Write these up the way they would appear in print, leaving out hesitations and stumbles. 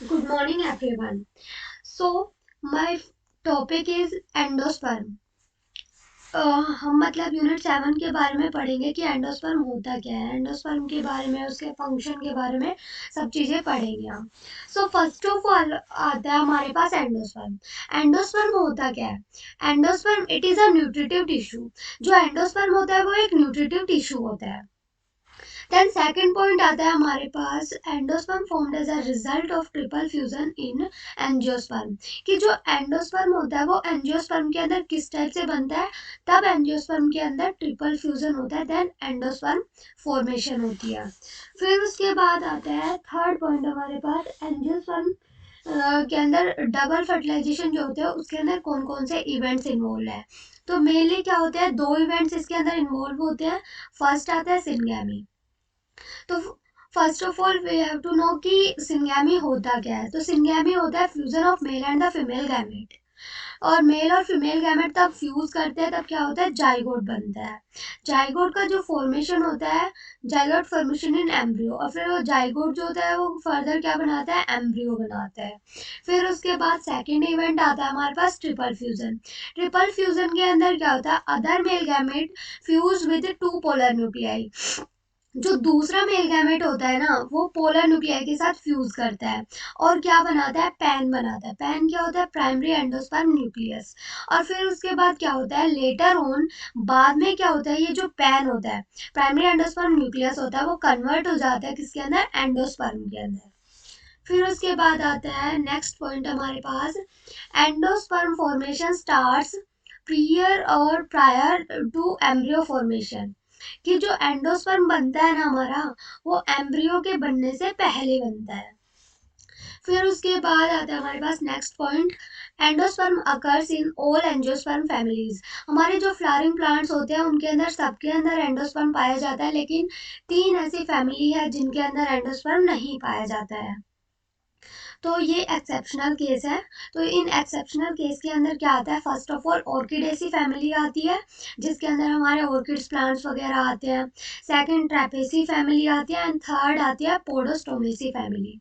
Good morning, everyone. My topic is endosperm. हम मतलब unit 7 के बारे में पढ़ेंगे कि एंडोस्पर्म होता क्या है, एंडोस्पर्म के बारे में, उसके फंक्शन के बारे में सब चीज़ें पढ़ेंगे हम. फर्स्ट ऑफ ऑल आता है हमारे पास एंडोस्पर्म. एंडोस्पर्म होता क्या है? Endosperm it is a nutritive tissue. जो एंडोस्पर्म होता है वो एक न्यूट्रिटिव टिश्यू होता है. देन सेकंड पॉइंट आता है हमारे पास endosperm formed as a result of triple fusion in angiosperm. कि जो एंडोस्पर्म होता है वो एंजियोस्पर्म के अंदर किस टाइप से बनता है, तब एंजियोस्पर्म के अंदर ट्रिपल फ्यूजन होता है, देन एंडोस्पर्म फॉर्मेशन होती है. फिर उसके बाद आता है थर्ड पॉइंट हमारे पास एंजियोस्पर्म के अंदर डबल फर्टिलाइजेशन जो होते हैं उसके अंदर कौन कौन से इवेंट्स इन्वॉल्व है. तो मेनली क्या होते हैं, दो इवेंट्स इसके अंदर इन्वॉल्व होते हैं. फर्स्ट आता है सिनगैमी. तो first of all we have to know कि सिंगैमी होता क्या है. तो सिंगैमी होता है fusion of male and the female gamete. और मेल और फीमेल गैमेट तब फ्यूज करते हैं तब क्या होता है, जाइगोट बनता है. जाइगोट का जो फॉर्मेशन होता है, जाइगोट फॉर्मेशन इन एम्ब्रियो, और फिर वो जाइगोट जो होता है वो फर्दर क्या बनाता है, एम्ब्रियो बनाता है. फिर उसके बाद सेकेंड इवेंट आता है हमारे पास ट्रिपल फ्यूजन. ट्रिपल फ्यूजन के अंदर क्या होता है, other male gamete fuse with two polar nuclei. जो दूसरा मेल गैमेट होता है ना वो पोलर न्यूक्लियाई के साथ फ्यूज करता है और क्या बनाता है, पैन बनाता है. पैन क्या होता है, प्राइमरी एंडोस्पर्म न्यूक्लियस. और फिर उसके बाद क्या होता है, लेटर ऑन बाद में क्या होता है, ये जो पैन होता है, प्राइमरी एंडोस्पर्म न्यूक्लियस होता है, वो कन्वर्ट हो जाता है किसके अंदर, एंडोस्पर्म के अंदर. फिर उसके बाद आता है नेक्स्ट पॉइंट हमारे पास, एंडोस्पर्म फॉर्मेशन स्टार्ट्स प्रियर और प्रायर टू एम्ब्रियो फॉर्मेशन. कि जो एंडोस्पर्म बनता है ना हमारा, वो एम्ब्रियो के बनने से पहले बनता है. फिर उसके बाद आता है हमारे पास next point, endosperm occurs in all angiosperm families. हमारे जो फ्लावरिंग प्लांट्स होते हैं उनके अंदर सबके अंदर एंडोस्पर्म पाया जाता है, लेकिन तीन ऐसी फैमिली है जिनके अंदर एंडोस्पर्म नहीं पाया जाता है. तो ये एक्सेप्शनल केस है. तो इन एक्सेप्शनल केस के अंदर क्या आता है, first of all orchidaceae family आती है जिसके अंदर हमारे ऑर्किड्स प्लांट्स वगैरह आते हैं. सेकंड ट्रैपेसी फैमिली आती है एंड थर्ड आती है Podostemaceae family.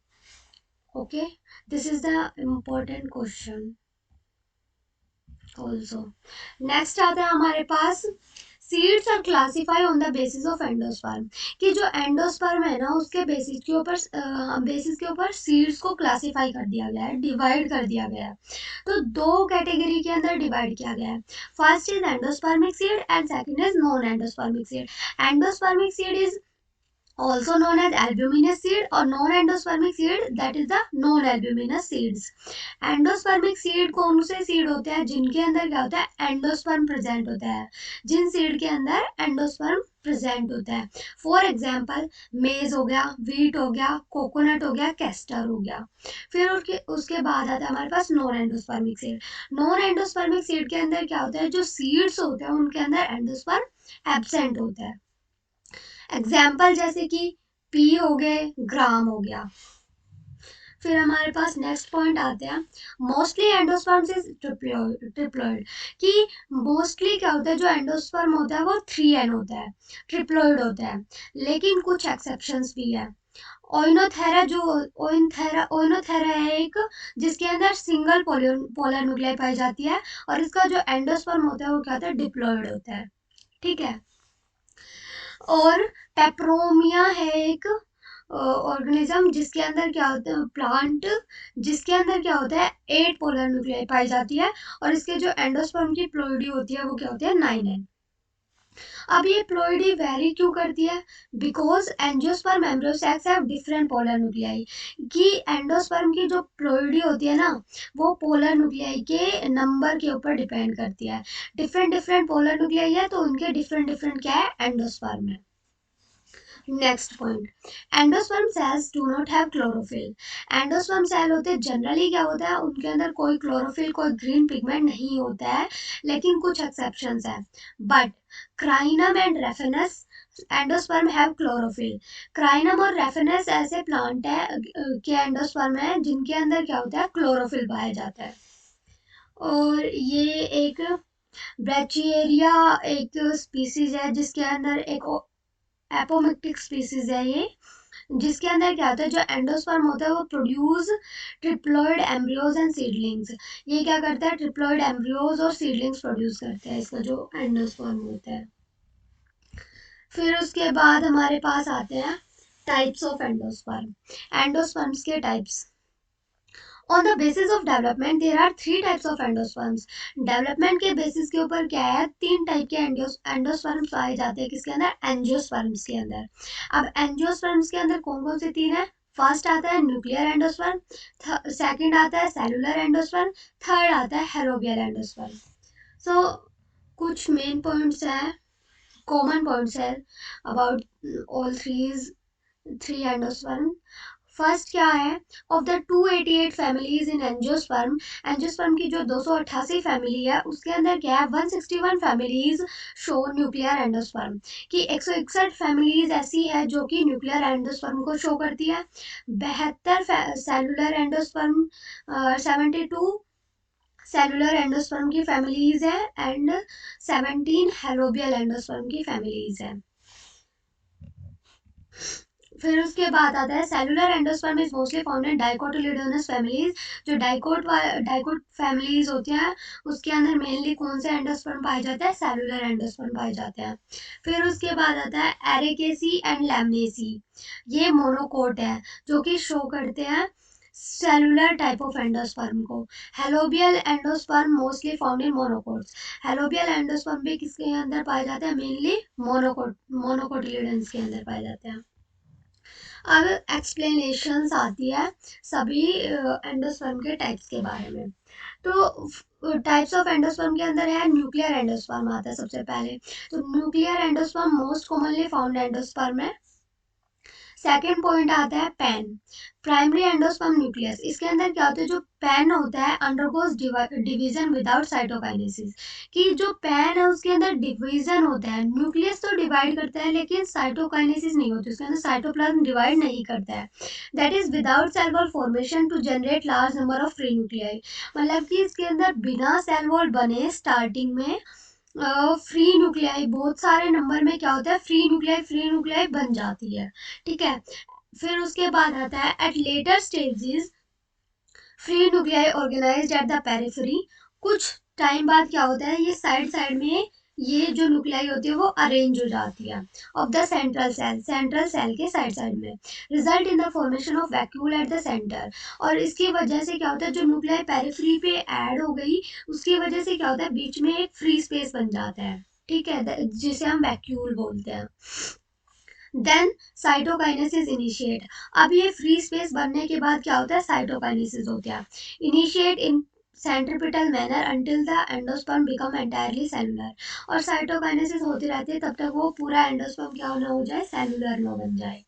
Okay, this is the important question also. Next आता है हमारे पास, seeds are classify on the basis of endosperm. कि जो एंडोस्पर्म है ना उसके बेसिस के ऊपर सीड्स को क्लासिफाई कर दिया गया है, डिवाइड कर दिया गया है. तो दो कैटेगरी के अंदर डिवाइड किया गया है. First is endospermic seed and second is non endospermic seed. Endospermic seed is also known as albuminous seed और non endospermic seed that is the non albuminous seeds. Endospermic seed कौन से seed होते हैं, जिनके अंदर क्या होता है, एंडोस्पर्म प्रेजेंट होता है. जिन सीड के अंदर एंडोस्पर्म प्रेजेंट होता है, फॉर एग्जाम्पल मेज हो गया, व्हीट हो गया, कोकोनट हो गया, कैस्टर हो गया. फिर उसके बाद आता है हमारे पास non endospermic seed. Non endospermic seed के अंदर क्या होता है, जो सीड्स होते हैं उनके अंदर एंडोस्पर्म एब्सेंट होता है. एग्जाम्पल जैसे कि पी हो गए, ग्राम हो गया. फिर हमारे पास नेक्स्ट पॉइंट आते हैं, मोस्टली एंडोस्पर्म्स इज ट्रिप्लॉइड. कि मोस्टली क्या होता है, जो एंडोस्पर्म होता है वो 3N होता है, ट्रिप्लॉइड होता है. लेकिन कुछ एक्सेप्शंस भी है. ओइनोथेरा जो ओइनोथेरा है एक, जिसके अंदर सिंगल पोलर न्यूक्लियाई पाई जाती है, और इसका जो एंडोस्पर्म होता है वो क्या होता है, डिप्लॉइड होता है. ठीक है. और पेप्रोमिया है एक ऑर्गेनिज्म जिसके अंदर क्या होता है, प्लांट जिसके अंदर क्या होता है, 8 पोलर न्यूक्लियाई पाई जाती है, और इसके जो एंडोस्पर्म की प्लोइडी होती है वो क्या होती है, 9N. अब ये प्लोइडी वेरी क्यों करती है, because angiosperm embryo sacs have different polar nuclei. कि एंडोस्पर्म की जो प्लोइडी होती है ना वो पोलर न्यूक्लियाई के नंबर के ऊपर डिपेंड करती है. डिफरेंट डिफरेंट पोलर न्यूक्लियाई है तो उनके डिफरेंट डिफरेंट क्या है, एंडोस्पर्म है. Next point, endosperm cells do not have chlorophyll. Endosperm cell होते हैं जनरली क्या होता है, उनके अंदर कोई क्लोरोफिल, कोई ग्रीन पिगमेंट नहीं होता है, लेकिन कुछ एक्सेप्शंस है. But Crinum and Raphanus endosperm have chlorophyll. Crinum और रेफेनस ऐसे प्लांट है के एंडोस्पर्म है जिनके अंदर क्या होता है, क्लोरोफिल पाया जाता है. और ये एक ब्रैचिएरिया एक स्पीसीज है जिसके अंदर एक एपोमिक्टिक स्पीसीज है ये. जिसके अंदर क्या होता है, जो एंडोस्पर्म होता है वो produce triploid embryos and seedlings. ये क्या करता है, ट्रिप्लॉइड एम्ब्रियोज और सीडलिंग्स प्रोड्यूस करता है, इसका जो एंडोस्पर्म होता है। फिर उसके बाद हमारे पास आते हैं टाइप्स ऑफ एंडोस्पर्म। एंडोस्पर्म्स के types. On the basis of development there are 3 types of endosperms. Development के बेसिस के ऊपर क्या है, 3 टाइप के एंडोस्पर्म्स पाए जाते हैं, किसके अंदर, एंजियोस्पर्म्स के अंदर। अब एंजियोस्पर्म्स के अंदर कौन कौन से 3 है, फर्स्ट आता है न्यूक्लियर एंडोस्पर्म, सेकंड आता है सेलुलर एंडोस्पर्म, थर्ड आता है हेलोबियल एंडोस्पर्म। सो कुछ मेन पॉइंट्स हैं, कॉमन पॉइंट्स है about all three endosperm. First क्या है, of the 288 families in angiosperm, angiosperm की जो 288 फैमिली है उसके अंदर क्या है, 161 फैमिलीज शो न्यूक्लियर एंडोस्पर्म, कि 161 फैमिलीज ऐसी है जो कि न्यूक्लियर एंडोस्पर्म को शो करती है। 72 सेलुलर एंडोस्पर्म, 72 सेलुलर एंडोस्पर्म की फैमिलीज है, एंड 17 हेलोबियल एंडोस्पर्म की फैमिलीज है। फिर उसके बाद आता है cellular endosperm is mostly found in dicotyledonous families. जो डाइकोट फैमिलीज होती हैं उसके अंदर मेनली कौन से एंडोस्पर्म पाए जाते हैं, सेलुलर एंडोस्पर्म पाए जाते हैं। फिर उसके बाद आता है एरेकेसी एंड लैमनेसी, ये मोनोकोट है जो कि शो करते हैं सेलुलर टाइप ऑफ एंडोस्पर्म को। हेलोबियल एंडोस्पर्म मोस्टली फाउंड इन मोनोकोट्स, हेलोबियल एंडोस्पर्म भी किसके अंदर पाए जाते हैं, मेनली मोनोकोटिलिडन्स के अंदर पाए जाते हैं। अब एक्सप्लेनेशंस आती है सभी एंडोस्पर्म के टाइप्स के बारे में। तो टाइप्स ऑफ एंडोस्पर्म के अंदर है न्यूक्लियर एंडोस्पर्म आता है सबसे पहले। तो nuclear endosperm most commonly found endosperm है। सेकेंड पॉइंट आता है पैन, प्राइमरी एंडोस्पर्म न्यूक्लियस। इसके अंदर क्या होता है, जो पैन होता है अंडरगोज डिवीजन विदाउट साइटोकाइनेसिस, कि जो पैन है उसके अंदर डिवीजन होता है, न्यूक्लियस तो डिवाइड करता है लेकिन साइटोकाइनेसिस नहीं होती, उसके अंदर साइटोप्लाज्म डिवाइड नहीं करता है। That is without cell wall formation to generate large number of free nuclei, मतलब कि इसके अंदर बिना सेल वॉल बने स्टार्टिंग में फ्री न्यूक्लियाई बहुत सारे नंबर में क्या होता है, फ्री न्यूक्लियाई बन जाती है, ठीक है। फिर उसके बाद आता है at later stages free nuclei organised at the periphery. कुछ टाइम बाद क्या होता है, ये साइड साइड में ये जो न्यूक्लियाई होती है वो अरेंज हो जाती है ऑफ द सेंट्रल सेल के साइड साइड में, result in the formation of vacuole at the centre. और इसकी वजह से क्या होता है, जो न्यूक्लियाई पेरिफेरी पे ऐड हो गई उसकी वजह से क्या होता है, बीच में एक फ्री स्पेस बन जाता है, ठीक है, जिसे हम वैक्यूल बोलते हैं। Then cytokinesis initiate. अब ये फ्री स्पेस बनने के बाद क्या होता है, साइटोकाइनेसिस होता है, initiate in centripetal manner until the endosperm become entirely cellular. और साइटोकाइनेसिस होती रहती है तब तक वो पूरा एंडोस्पर्म क्या ना हो जाए, सेलुलर ना बन जाए।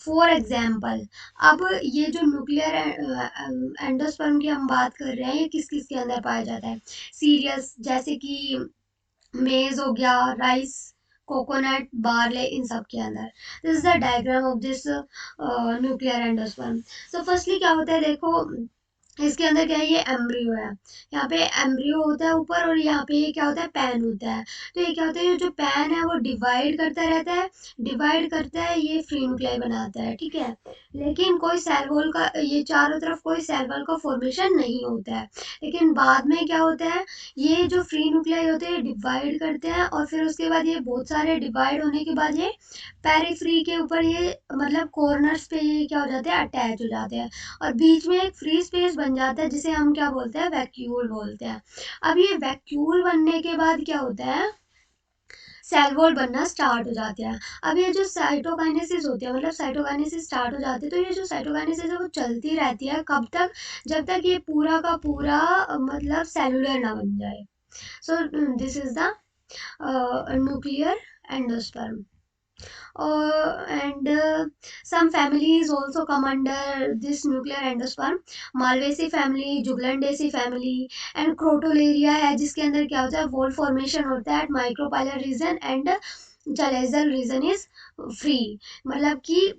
फॉर एग्जाम्पल, अब ये जो न्यूक्लियर एंडोस्पर्म की हम बात कर रहे हैं, ये किस किस के अंदर पाया जाता है, सीरियल्स जैसे कि मेज हो गया, राइस, कोकोनट, बार्ले, इन सब के अंदर। This is the diagram of this nuclear endosperm. तो फर्स्टली क्या होता है, देखो इसके अंदर क्या है, ये एम्ब्रियो है, यहाँ पे एम्ब्रियो होता है ऊपर, और यहाँ पे ये क्या होता है, पैन होता है। तो ये क्या होता है, ये जो पैन है वो डिवाइड करता रहता है, डिवाइड करता है, ये फ्री न्यूक्लियाई बनाता है, ठीक है। लेकिन कोई सेल वॉल का, ये चारों तरफ कोई सेल वॉल का फॉर्मेशन नहीं होता है। लेकिन बाद में क्या होता है, ये जो फ्री न्यूक्लियाई होते हैं डिवाइड करते हैं, और फिर उसके बाद ये बहुत सारे डिवाइड होने के बाद ये पेरीफ्री के ऊपर, ये मतलब कॉर्नर्स पे ये क्या हो जाते हैं, अटैच हो जाते हैं, और बीच में एक फ्री स्पेस बन जाता है जिसे हम क्या बोलते हैं, वैक्यूल बोलते हैं। अब ये वैक्यूल बनने के बाद क्या होता है, सेल वॉल बनना स्टार्ट हो जाते हैं। अब ये जो साइटोकाइनेसिस होती है, मतलब साइटोकाइनेसिस स्टार्ट हो जाती है, तो ये जो साइटोकाइनेसिस है वो चलती रहती है कब तक, जब तक ये पूरा का पूरा मतलब सेलुलर ना बन जाए। So this is the nuclear endosperm. And some families also come under this nuclear endosperm, Malvaceae family, Juglandaceae family, and Crotalaria है जिसके अंदर क्या होता है, वॉल फॉर्मेशन होता है at micropylar region and chalazal region is free, मतलब कि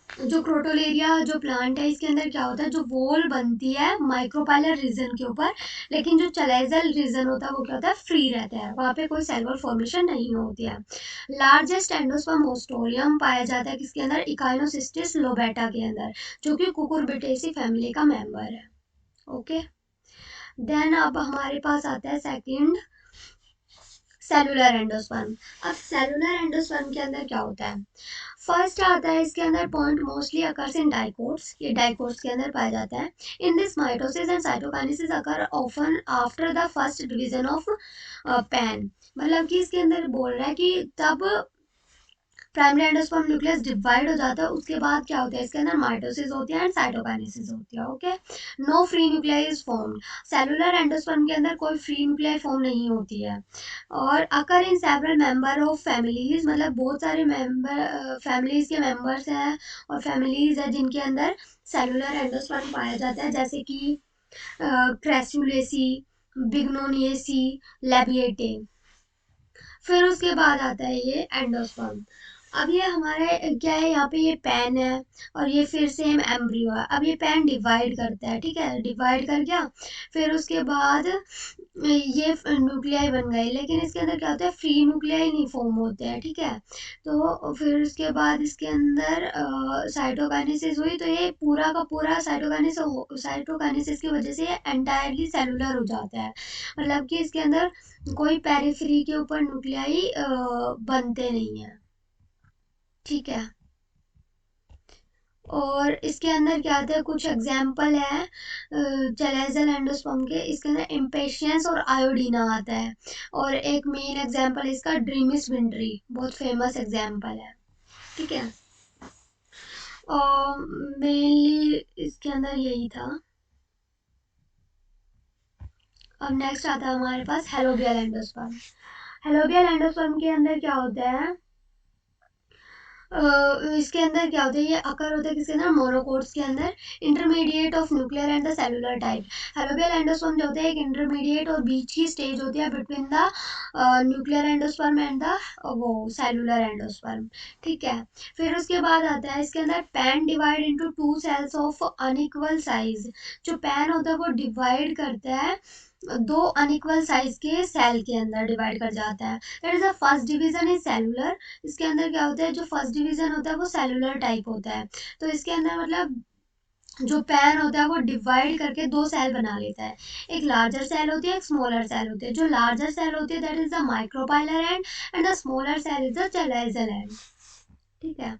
जो क्रोटोलेरिया जो प्लांट है इसके अंदर क्या होता है, जो वॉल बनती है माइक्रोपाइलर रीजन के ऊपर, लेकिन जो चलेजल रीजन होता है वो क्या होता है, फ्री रहता है, वहाँ पे कोई सेल वॉल फॉर्मेशन नहीं होती है। लार्जेस्ट एंडोस्पर्म होस्टोरियम पाया जाता है किसके अंदर, इकाइनोसिस्टिस लोबेटा के अंदर, जो कि कुकुरबिटेसी फैमिली का मेंबर है। ओके, देन अब हमारे पास आता है सेकंड, सेलुलर एंडोस्पर्म। अब सेलुलर एंडोस्पर्म के अंदर क्या होता है, फर्स्ट आता है इसके अंदर point mostly occurs in dicots, ये डाइकोट्स के अंदर पाया जाता है। In this mitosis and cytokinesis occur often after the first division of pan, मतलब कि इसके अंदर बोल रहा है कि तब प्राइमरी एंडोस्पर्म न्यूक्लियस डिवाइड हो जाता है, उसके बाद क्या होता है, इसके अंदर माइटोसिस होती है एंड साइटोकाइनेसिस होती है। Okay, no free nuclei is formed, cellular endosperm के अंदर कोई फ्री न्यूक्लियाई फॉर्म नहीं होती है। और occur in several member of families, मतलब बहुत सारे मेंबर फैमिलीज के मेंबर्स हैं और फैमिलीज है जिनके अंदर सेलुलर एंडोस्पर्म पाया जाता है, जैसे कि क्रैसुलेसी, बिग्नोनिएसी, लेबिएटे। फिर उसके बाद आता है ये एंडोस्पर्म। अब ये हमारे क्या है, यहाँ पे ये पैन है और ये फिर सेम एम्ब्रियो है। अब ये पैन डिवाइड करता है, ठीक है, डिवाइड कर गया, फिर उसके बाद ये न्यूक्लियाई बन गए, लेकिन इसके अंदर क्या होता है, फ्री न्यूक्लियाई नहीं फॉर्म होते हैं, ठीक है। तो फिर उसके बाद इसके अंदर साइटोकाइनेसिस हुई, तो ये पूरा का पूरा साइटोकाइनेसिस की वजह से ये एंटायरली सेलुलर हो जाता है, मतलब कि इसके अंदर कोई पेरिफेरी के ऊपर न्यूक्लियाई बनते नहीं है, ठीक है। और इसके अंदर क्या आता है, कुछ एग्जाम्पल है चलेजल एंडोस्पर्म के, इसके अंदर इम्पेशियंस और आयोडीना आता है। और एक मेन एग्जाम्पल इसका ड्रीमिस विंट्री, बहुत फेमस एग्जाम्पल है, ठीक है। और मेनली इसके अंदर यही था। अब नेक्स्ट आता है हमारे पास हेलोबियल एंडोस्पर्म। हेलोबियल एंडोस्पर्म के अंदर क्या होता है, इसके अंदर क्या होता है, ये अकर होता है किसके अंदर, मोनोकोट्स के अंदर, intermediate of nuclear and the cellular type. Helobial endosperm जो होता है एक इंटरमीडिएट और बीच की स्टेज होती है between the nuclear endosperm and the वो सेलुलर एंडोस्पर्म, ठीक है। फिर उसके बाद आता है इसके अंदर PEN divide into two cells of unequal size, जो पैन होता है वो डिवाइड करता है दो अनइक्वल साइज के सेल के अंदर डिवाइड कर जाता है, that is the first division is cellular. इसके अंदर क्या होता है, जो फर्स्ट डिवीजन होता है वो सेलुलर टाइप होता है, तो इसके अंदर मतलब जो पैन होता है वो डिवाइड करके दो सेल बना लेता है, एक लार्जर सेल होती है, एक स्मॉलर सेल होती है। जो लार्जर सेल होती है that is the micropylar and the smaller cell is the chalazal and, ठीक है।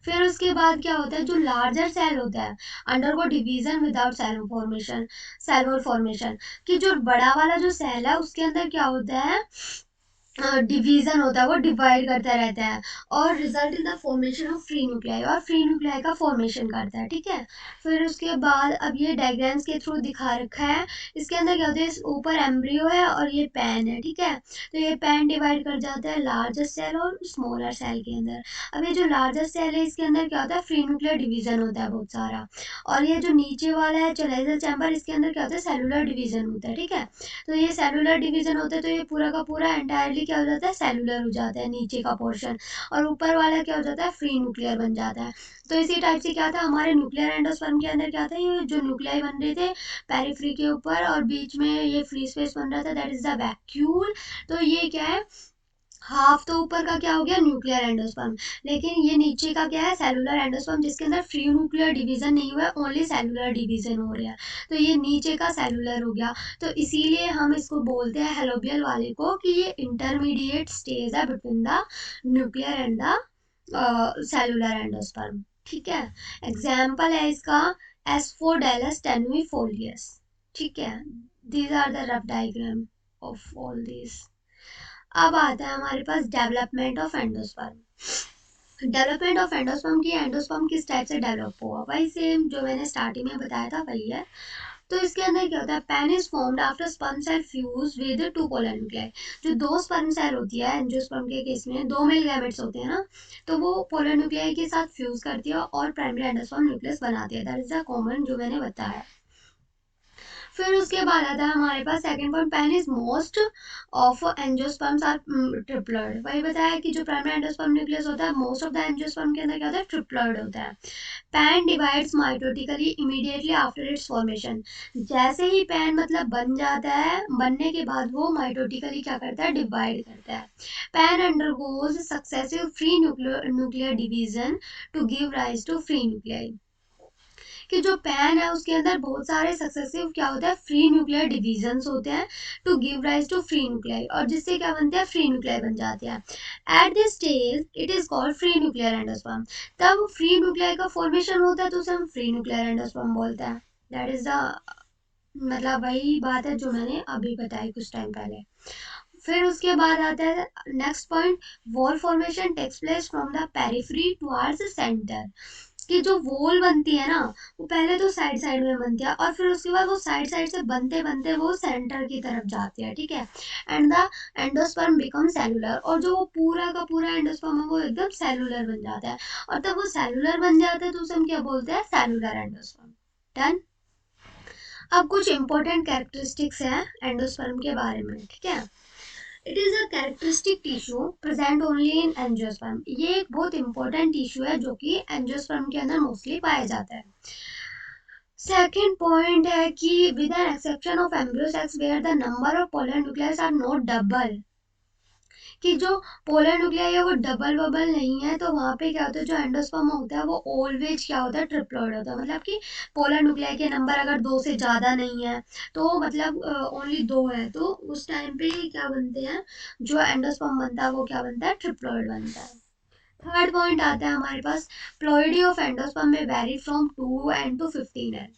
फिर उसके बाद क्या होता है, जो लार्जर सेल होता है undergo division without cell formation, कि जो बड़ा वाला जो सेल है उसके अंदर क्या होता है, डिवीजन होता है, वो डिवाइड करता रहता है और result in the formation of free nuclei, और फ्री न्यूक्लियाई का फॉर्मेशन करता है, ठीक है। फिर उसके बाद अब ये डायग्राम्स के थ्रू दिखा रखा है, इसके अंदर क्या होता है, इस ऊपर एम्ब्रियो है और ये पैन है, ठीक है। तो ये पैन डिवाइड कर जाता है लार्जर सेल और स्मॉलर सेल के अंदर। अब ये जो लार्जर सेल है इसके अंदर क्या होता है, फ्री न्यूक्लियर डिवीजन होता है बहुत सारा, और ये जो नीचे वाला है चलेजल चैम्बर, इसके अंदर क्या होता है, सेलुलर डिवीजन होता है, ठीक है। तो ये सेलुलर डिवीजन होता है, तो ये पूरा का पूरा एंटायरली क्या हो जाता है, सेलुलर हो जाता है नीचे का पोर्शन, और ऊपर वाला क्या हो जाता है, फ्री न्यूक्लियर बन जाता है। तो इसी टाइप से क्या था हमारे न्यूक्लियर एंडोस्पर्म के अंदर, क्या था, ये जो न्यूक्लियाई बन रहे थे पेरिफ्री के ऊपर और बीच में ये फ्री स्पेस बन रहा था, दैट इज द वैक्यूल। तो ये क्या है, हाफ तो ऊपर का क्या हो गया, न्यूक्लियर एंडोस्पर्म, लेकिन ये नीचे का क्या है, सेलुलर एंडोस्पर्म, जिसके अंदर फ्री न्यूक्लियर डिवीजन नहीं हुआ है, ओनली सेलुलर डिवीजन हो रहा है, तो ये नीचे का सेलुलर हो गया। तो इसीलिए हम इसको बोलते हैं हेलोबियल वाले को कि ये इंटरमीडिएट स्टेज है between the nuclear and the cellular endosperm, ठीक है। एग्जाम्पल है इसका एस्फोडेलस टेनुइफोलियस, ठीक है। These are the rough diagram of all this. अब आता है हमारे पास development of endosperm. Development of endosperm की, एंडोस्पर्म किस टाइप से डेवलप हुआ, वही सेम जो मैंने स्टार्टिंग में बताया था वही है। तो इसके अंदर क्या होता है, PEN is formed after sperm cell fuse with two polar nuclei. जो दो स्पर्म सेल होती है एंजियोस्पर्म के केस में दो मेल गैमेट्स होते हैं ना, तो वो पोलर न्यूक्लियाई के साथ फ्यूज करती है और प्राइमरी एंडोस्पर्म न्यूक्लियस बनाती है, दैट इज द कॉमन जो मैंने बताया। फिर उसके बाद आता है हमारे पास second point, PEN is most of angiosperms are triploid. वही बताया कि जो प्राइमरी एंजियोस्पर्म न्यूक्लियस होता है, मोस्ट ऑफ द एंजियोस्पर्म के अंदर क्या होता है, ट्रिप्लॉइड होता है। Pan divides mitotically immediately after it's formation. जैसे ही पैन मतलब बन जाता है, बनने के बाद वो माइटोटिकली क्या करता है, डिवाइड करता है। PEN undergoes successive free nuclear division to give rise to free nuclei. कि जो पैन है उसके अंदर बहुत सारे सक्सेसिव क्या होता है, फ्री न्यूक्लियर डिवीजन्स होते हैं to give rise to free nuclei, और जिससे क्या बनते हैं, फ्री न्यूक्लियाई बन जाते हैं। At this stage it is called free nuclear endosperm. तब फ्री न्यूक्लियाई का फॉर्मेशन होता है तो उसे हम फ्री न्यूक्लियर एंडोस्पर्म बोलते हैं। दैट इज द मतलब वही बात है जो मैंने अभी बताई कुछ टाइम पहले। फिर उसके बाद आता है next point, wall formation takes place from the periphery towards centre. कि जो वॉल बनती है ना, वो पहले तो साइड साइड में बनती है और फिर उसके बाद वो साइड साइड से बनते बनते वो सेंटर की तरफ जाती है, ठीक है। And the endosperm become cellular, और जो वो पूरा का पूरा एंडोस्पर्म है वो एकदम सेलुलर बन जाता है, और तब वो सेलुलर बन जाता है तो उसे हम क्या बोलते हैं, सेलुलर एंडोस्पर्म। डन। अब कुछ इंपॉर्टेंट कैरेक्टरिस्टिक्स हैं एंडोस्पर्म के बारे में, ठीक है। It is a characteristic tissue present only in angiosperm. ये एक बहुत इंपॉर्टेंट टिश्यू है जो कि एंजियोस्पर्म के अंदर मोस्टली पाया जाता है। सेकेंड पॉइंट है कि with an exception of embryo sacs where the number of polar nucleus are not double. कि जो पोलर न्यूक्लियाई है वो डबल वबल नहीं है, तो वहाँ पे क्या होता है, जो एंडोस्पर्म होता है वो ऑलवेज क्या होता है, ट्रिप्लॉइड होता है। मतलब कि पोलर न्यूक्लियाई के नंबर अगर 2 से ज़्यादा नहीं है तो मतलब ओनली 2 है, तो उस टाइम पे क्या बनते हैं, जो एंडोस्पर्म बनता है वो क्या बनता है, ट्रिप्लॉइड बनता है। थर्ड पॉइंट आता है हमारे पास, प्लॉइडी ऑफ एंडोस्पर्म में वेरी फ्रॉम 2n to 15 है।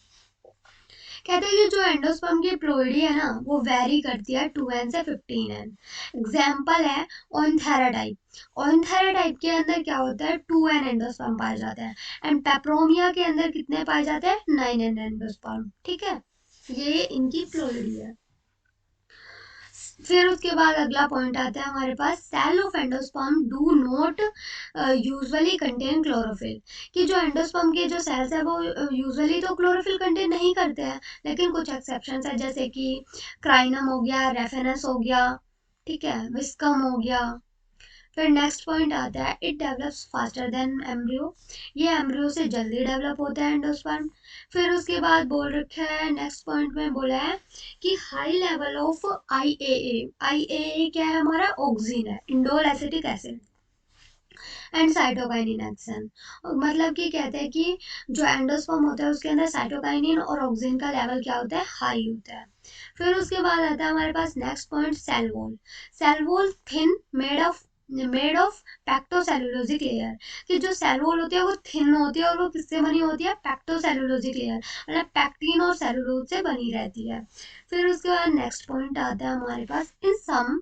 कहते हैं कि जो एंडोस्पर्म की प्लोइडी है ना वो वेरी करती है 2n से 15n। एग्जाम्पल है ओन्थेरा टाइप। ओन्थेरा टाइप के अंदर क्या होता है, 2n एंडोस्पर्म पाए जाते हैं, एंड पेप्रोमिया के अंदर कितने पाए जाते हैं, 9n एंडोस्पर्म, ठीक है। ये इनकी प्लोइडी है। फिर उसके बाद अगला पॉइंट आता है हमारे पास, cell of endosperm do not usually contain chlorophyll. कि जो एंडोस्पर्म के जो सेल्स है वो यूजुअली तो क्लोरोफिल कंटेन नहीं करते हैं, लेकिन कुछ एक्सेप्शंस है, जैसे कि क्राइनम हो गया, रेफेनस हो गया, ठीक है, विस्कम हो गया। फिर नेक्स्ट पॉइंट आता है, it develops faster than embryo. ये एम्ब्रियो से जल्दी डेवलप होता है एंडोस्पर्म। फिर उसके बाद बोल रखा है, नेक्स्ट पॉइंट में बोला है कि high level of IAA. IAA क्या है हमारा, ऑक्सीन है, indole acetic acid, and cytokinin action. मतलब कि कहते हैं कि जो एंडोस्पर्म होता है उसके अंदर साइटोकाइनिन और ऑक्सीन का लेवल क्या होता है, हाई होता है। फिर उसके बाद आता है हमारे पास next point, cell wall. Cell wall thin made of pectocellulosic layer. कि जो सेल वॉल होती है वो थिन होती है और वो किससे बनी होती है, पैक्टोसेलुलोजिक लेयर, मतलब पैक्टीन और सेलुलोज से बनी रहती है। फिर उसके बाद नेक्स्ट पॉइंट आता है हमारे पास, इन सम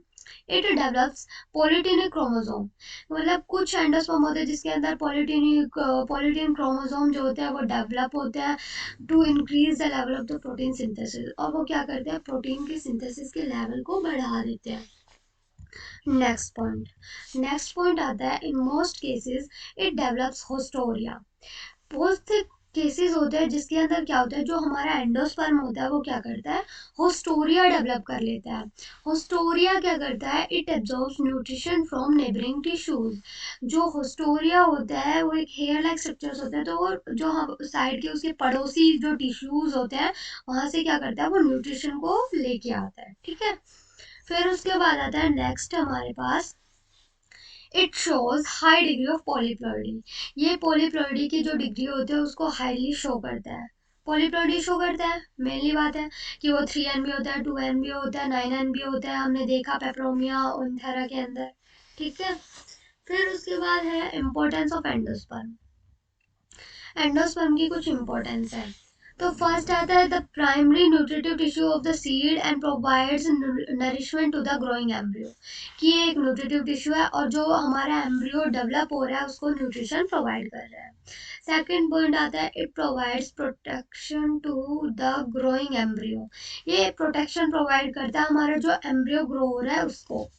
इट डेवलप्स पॉलीटिनिक क्रोमोसोम। मतलब कुछ एंडोस्पर्म होते हैं जिसके अंदर पॉलीटीन क्रोमोसोम जो होते हैं वो डेवलप होते हैं to increase the level of the protein synthesis, और वो क्या करते हैं, प्रोटीन के सिंथेसिस के लेवल को बढ़ा देते हैं। नेक्स्ट पॉइंट आता है, in most cases it develops होस्टोरिया। बहुत से केसेस होते हैं जिसके अंदर क्या होता है, जो हमारा एंडोस्पर्म होता है वो क्या करता है, होस्टोरिया डेवलप कर लेता है। होस्टोरिया क्या करता है, it absorbs nutrition from neighbouring tissues. जो होस्टोरिया होता है वो एक हेयर लाइक स्ट्रक्चर्स होते हैं, तो वो जो हम साइड के उसके पड़ोसी जो टिश्यूज होते हैं वहां से क्या करता है, वो न्यूट्रिशन को लेके आता है, ठीक है। फिर उसके बाद आता है नेक्स्ट हमारे पास, it shows high degree of polyploidy. ये पॉलीप्लॉइडी की जो डिग्री होती है उसको हाईली शो करता है। पॉलीप्लॉइडी शो करता है, मेनली बात है कि वो 3n भी होता है, 2n भी होता है, 9n भी होता है, हमने देखा पेप्रोमिया ओन्थेरा के अंदर, ठीक है। फिर उसके बाद है इम्पोर्टेंस ऑफ एंडोस्पर्म। एंडोस्पर्म की कुछ इंपॉर्टेंस है। तो फर्स्ट आता है, the primary nutritive tissue of the seed and provides nourishment to the growing embryo. कि ये एक न्यूट्रिटिव टिश्यू है और जो हमारा एम्ब्रियो डेवलप हो रहा है उसको न्यूट्रिशन प्रोवाइड कर रहा है। सेकंड पॉइंट आता है, it provides protection to the growing embryo. ये प्रोटेक्शन प्रोवाइड करता है हमारा जो एम्ब्रियो ग्रो हो रहा है उसको।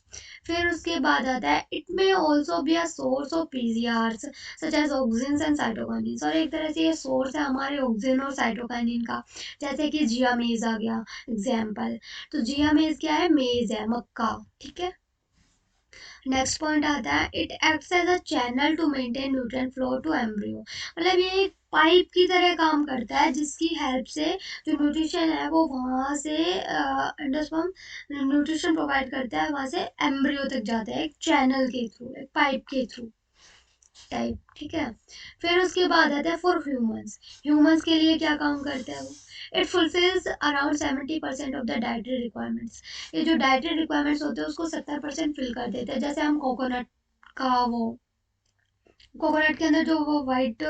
फिर उसके बाद आता है it may also be a source of PGRs such as auxins and cytokinins, और एक तरह से ये सोर्स है हमारे ऑक्सिन और साइटोकाइनिन का, जैसे कि जिया मेज आ गया एग्जाम्पल। तो जिया मेज क्या है, मेज है, मक्का, ठीक है। नेक्स्ट पॉइंट आता है it acts as a channel to maintain nutrient flow to embryo, मतलब ये एक पाइप की तरह काम करता है जिसकी हेल्प से जो न्यूट्रिशन है वो वहाँ से एंडोस्पर्म न्यूट्रिशन प्रोवाइड करता है, वहाँ से एम्ब्रियो तक जाता है एक चैनल के थ्रू, एक पाइप के थ्रू टाइप, ठीक है। फिर उसके बाद आता है फॉर ह्यूमंस, ह्यूमंस के लिए क्या काम करता है वो, it fulfils around 70% of the dietary requirements, ये जो डाइटरी रिक्वायरमेंट्स होते हैं उसको 70% फिल कर देते हैं। जैसे हम कोकोनट का वो, कोकोनट के अंदर जो वो वाइट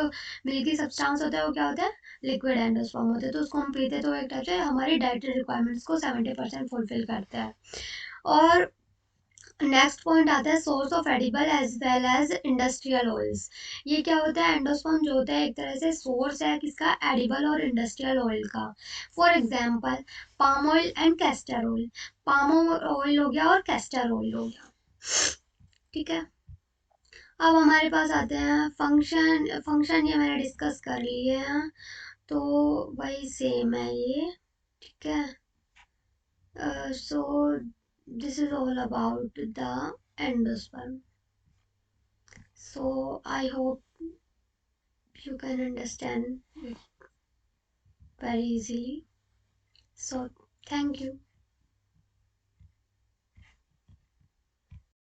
मिल्की सब्सटेंस होता है वो क्या होता है, लिक्विड एंडोस्पर्म होता है, तो उसको हम पीते तो एक टाइप से हमारी डाइटरी रिक्वायरमेंट्स को 70% फुलफिल करता है। और नेक्स्ट पॉइंट आता है source of edible as well as industrial oils, ये क्या होता है, एंडोस्पर्म जो होता है एक तरह से सोर्स है किसका, एडिबल और इंडस्ट्रियल ऑयल का। For example palm oil and castor oil, palm oil हो गया और कैस्टर ऑयल हो गया, ठीक है। अब हमारे पास आते हैं फंक्शन, फंक्शन ये मैंने डिस्कस कर लिए हैं, तो वही सेम है ये, ठीक है। So this is all about the endosperm. So I hope you can understand it very easily. So thank you.